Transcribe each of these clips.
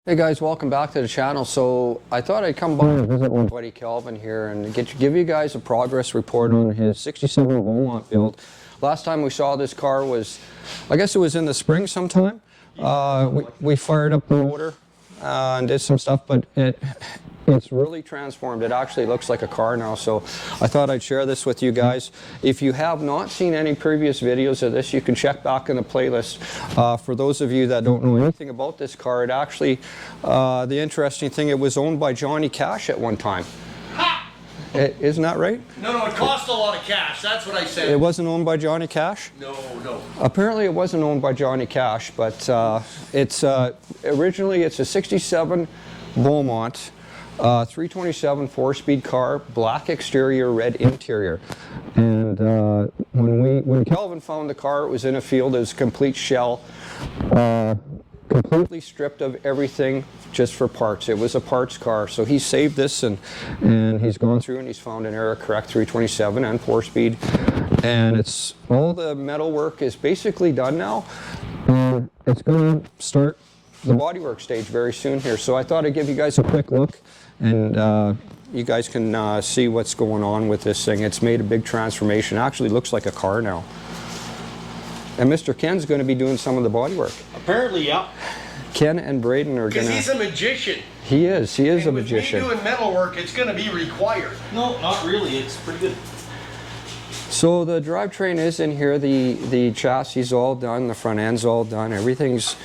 Hey guys, welcome back to the channel. So I thought I'd come by and visit my buddy Kelvin here and give you guys a progress report on his 67 Beaumont build. Last time we saw this car was, I guess it was in the spring sometime. We fired up the motor and did some stuff, but it's really transformed. It actually looks like a car now, so I thought I'd share this with you guys. If you have not seen any previous videos of this, you can check back in the playlist. For those of you that don't know anything about this car, it actually, the interesting thing, it was owned by Johnny Cash at one time. Ha! Isn't that right? No, it cost a lot of cash. That's what I said. It wasn't owned by Johnny Cash? No. Apparently it wasn't owned by Johnny Cash, but originally it's a 67 Beaumont. 327 4-speed car, black exterior, red interior. And when Kelvin found the car, it was in a field. It was a complete shell, completely stripped of everything, just for parts. It was a parts car. So he saved this and he's gone through and he's found an error correct 327 and 4-speed. And it's all the metal work is basically done now. It's going to start the bodywork stage very soon here. So I thought I'd give you guys a quick look, and you guys can see what's going on with this thing. It's made a big transformation. It actually looks like a car now. And Mr. Ken's going to be doing some of the bodywork. Apparently, yeah. Ken and Braden are going to... Because he's a magician. He is a magician. With me doing metal work, it's going to be required. No, not really. It's pretty good. So the drivetrain is in here. The chassis is all done. The front end's all done. Everything's...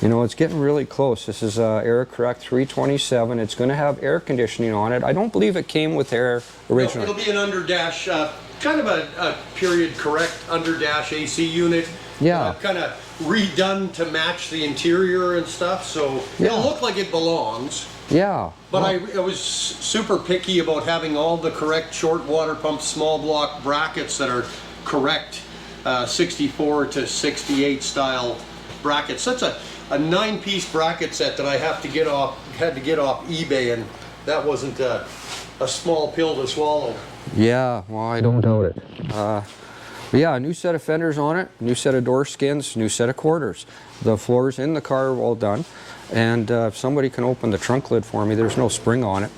You know, it's getting really close. This is error correct 327. It's going to have air conditioning on it. I don't believe it came with air originally. No, it'll be an underdash, kind of a period correct underdash AC unit. Yeah. Kind of redone to match the interior and stuff, so it'll look like it belongs. Yeah. But I was super picky about having all the correct short water pump small block brackets that are correct 64 to 68 style brackets. That's a 9-piece bracket set that I had to get off eBay, and that wasn't a small pill to swallow. Yeah, well, I don't doubt it. But yeah, a new set of fenders on it, new set of door skins, new set of quarters. The floors in the car are all done, and if somebody can open the trunk lid for me, there's no spring on it.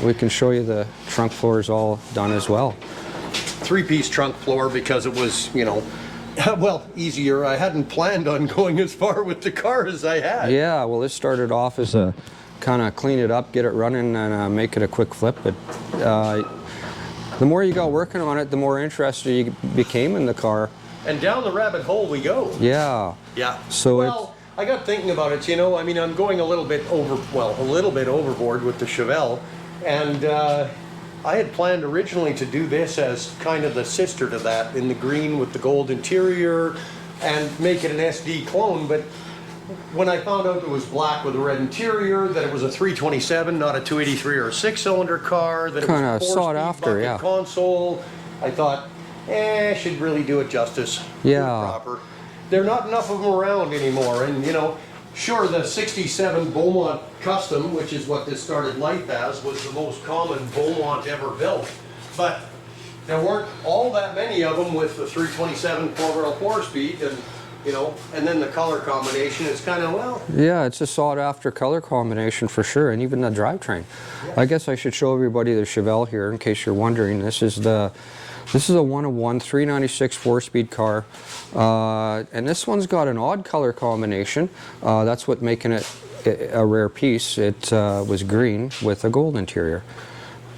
We can show you the trunk floor is all done as well. 3-piece trunk floor because it was, you know, well, easier. I hadn't planned on going as far with the car as I had. Yeah, well, this started off as a kind of clean it up, get it running, and make it a quick flip. But the more you got working on it, the more interested you became in the car. And down the rabbit hole we go. Yeah. Yeah. So well, I got thinking about it. You know, I mean, I'm going a little bit overboard with the Chevelle, and I had planned originally to do this as kind of the sister to that, in the green with the gold interior, and make it an SD clone. But when I found out it was black with a red interior, that it was a 327, not a 283 or a 6-cylinder car, that it was a 4-speed console, I thought, should really do it justice. Yeah. Proper. There are not enough of them around anymore, and you know, sure, the 67 Beaumont Custom, which is what this started life as, was the most common Beaumont ever built. But there weren't all that many of them with the 327 4-wheel 4-speed, and you know, and then the color combination is kind of, well... Yeah, it's a sought-after color combination for sure, and even the drivetrain. Yeah. I guess I should show everybody the Chevelle here in case you're wondering. This is a 1-of-1 396 4-speed car, and this one's got an odd color combination. That's what making it a rare piece. It was green with a gold interior,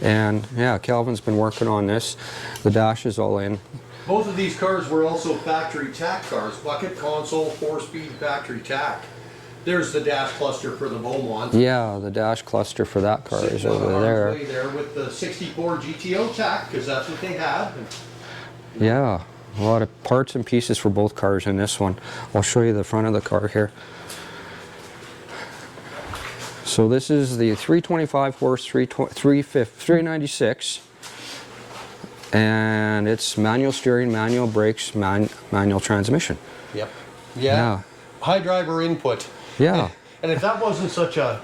and yeah, Kelvin's been working on this. The dash is all in. Both of these cars were also factory tack cars, bucket console 4-speed factory tack. There's the dash cluster for the Beaumont. Yeah, the dash cluster for that car is over there. There with the 64 GTO tack, because that's what they had. Yeah, a lot of parts and pieces for both cars in this one. I'll show you the front of the car here. So this is the 325 horse 396, and it's manual steering, manual brakes, manual transmission. Yep. Yeah. High driver input. Yeah. And if that wasn't such a,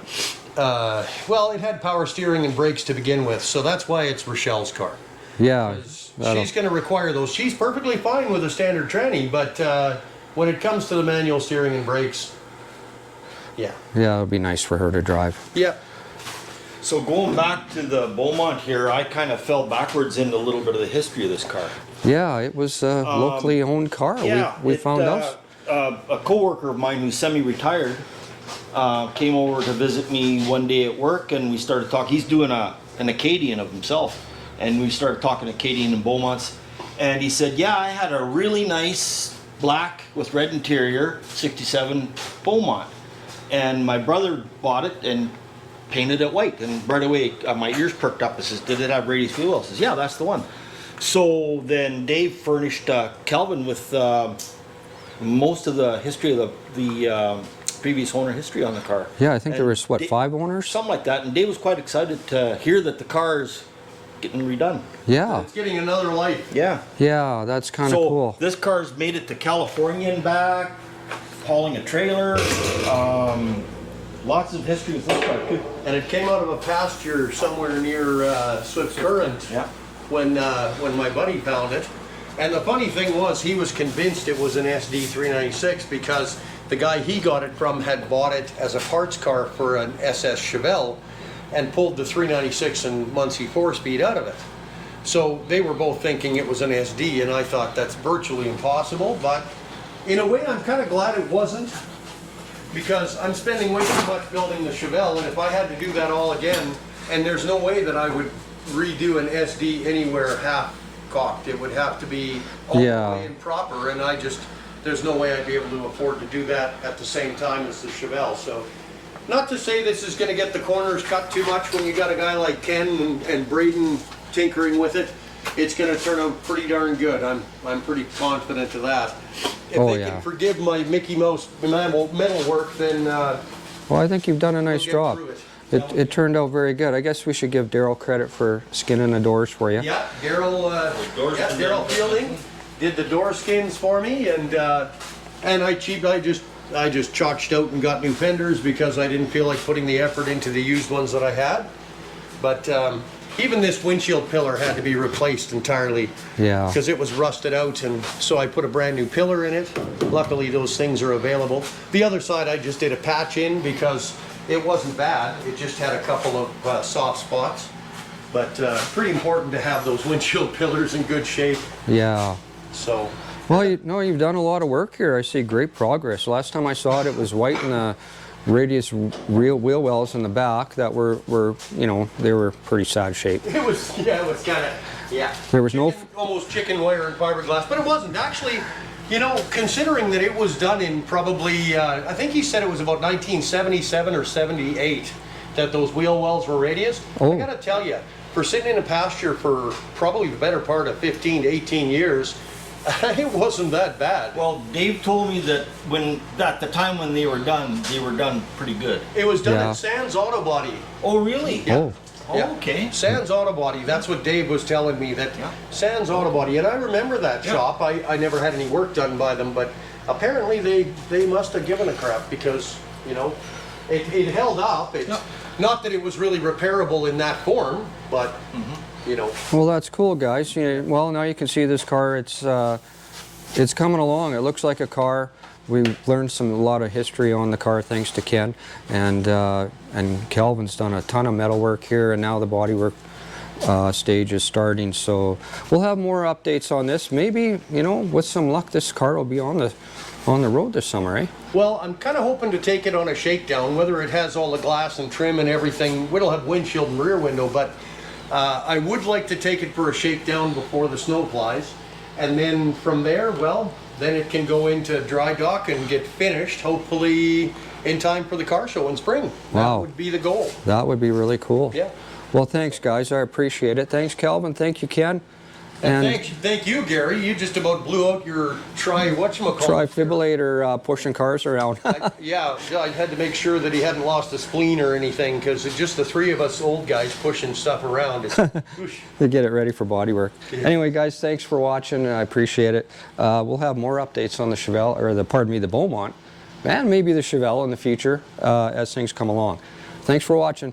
well, it had power steering and brakes to begin with, so that's why it's Rochelle's car. Yeah. She's going to require those. She's perfectly fine with a standard tranny, but when it comes to the manual steering and brakes, Yeah. Yeah, it'll be nice for her to drive. Yeah. So going back to the Beaumont here, I kind of fell backwards into a little bit of the history of this car. Yeah, it was a locally owned car. We found out. A coworker of mine who's semi-retired came over to visit me one day at work, and we started talking. He's doing an Acadian of himself, and we started talking Acadian and Beaumonts. And he said, "Yeah, I had a really nice black with red interior '67 Beaumont, and my brother bought it and painted it white." And right away, my ears perked up. I says, "Did it have radius fuel wells?" I says, "Yeah, that's the one." So then Dave furnished Kelvin with most of the history of the previous owner history on the car. Yeah, I think there was, what, Dave, 5 owners? Something like that. And Dave was quite excited to hear that the car's getting redone. Yeah. It's getting another life. Yeah. Yeah, that's kind of cool. This car's made it to California and back, hauling a trailer. Lots of history with this car too. And it came out of a pasture somewhere near Swift Current. Yeah. When my buddy found it. And the funny thing was, he was convinced it was an SD 396 because the guy he got it from had bought it as a parts car for an SS Chevelle and pulled the 396 and Muncie 4-speed out of it. So they were both thinking it was an SD, and I thought that's virtually impossible. But in a way, I'm kind of glad it wasn't, because I'm spending way too much building the Chevelle, and if I had to do that all again, and there's no way that I would redo an SD anywhere half cocked. It would have to be all the way in proper, and there's no way I'd be able to afford to do that at the same time as the Chevelle. So, not to say this is going to get the corners cut too much when you got a guy like Ken and Braden tinkering with it. It's going to turn out pretty darn good. I'm pretty confident of that. If they can forgive my Mickey Mouse metal work, then well, I think you've done a nice job. It turned out very good. I guess we should give Daryl credit for skinning the doors for you. Yeah, Daryl Fielding did the door skins for me, and I just chalked out and got new fenders because I didn't feel like putting the effort into the used ones that I had. But even this windshield pillar had to be replaced entirely. Yeah. Because it was rusted out, and so I put a brand new pillar in it. Luckily, those things are available. The other side, I just did a patch in because it wasn't bad. It just had a couple of soft spots. But pretty important to have those windshield pillars in good shape. Yeah. So. Well, you've done a lot of work here. I see great progress. Last time I saw it, it was white and the radius real wheel wells in the back that were they were pretty sad shape. It was kind of, There was almost chicken wire and fiberglass, but it wasn't actually. Considering that it was done in probably, I think he said it was about 1977 or 78 that those wheel wells were radius. Oh. I gotta tell you, for sitting in a pasture for probably the better part of 15 to 18 years, it wasn't that bad. Well, Dave told me that at the time when they were done pretty good. It was done at Sands Auto Body. Oh, really? Yeah. Oh. Yeah. Okay. Sands Auto Body, that's what Dave was telling me, that Sands Auto Body, and I remember that shop. I never had any work done by them, but apparently they must have given a crap because, it held up. Not that it was really repairable in that form, but, Well, that's cool, guys. Well, now you can see this car. It's coming along. It looks like a car. We learned a lot of history on the car thanks to Ken, and Kelvin's done a ton of metal work here, and now the bodywork stage is starting. So we'll have more updates on this. Maybe with some luck, this car will be on the road this summer, eh? Well, I'm kind of hoping to take it on a shakedown, whether it has all the glass and trim and everything. It'll have windshield and rear window, but I would like to take it for a shakedown before the snow flies, and then from there, well, then it can go into dry dock and get finished, hopefully in time for the car show in spring. Wow. That would be the goal. That would be really cool. Yeah. Well, thanks, guys. I appreciate it. Thanks, Kelvin. Thank you, Ken. And thank you, Gary. You just about blew out your trifibrillator pushing cars around. I had to make sure that he hadn't lost a spleen or anything, because it's just the three of us old guys pushing stuff around. To get it ready for body work. Yeah. Anyway, guys, thanks for watching. I appreciate it. We'll have more updates on the Chevelle, or the Beaumont, and maybe the Chevelle in the future as things come along. Thanks for watching.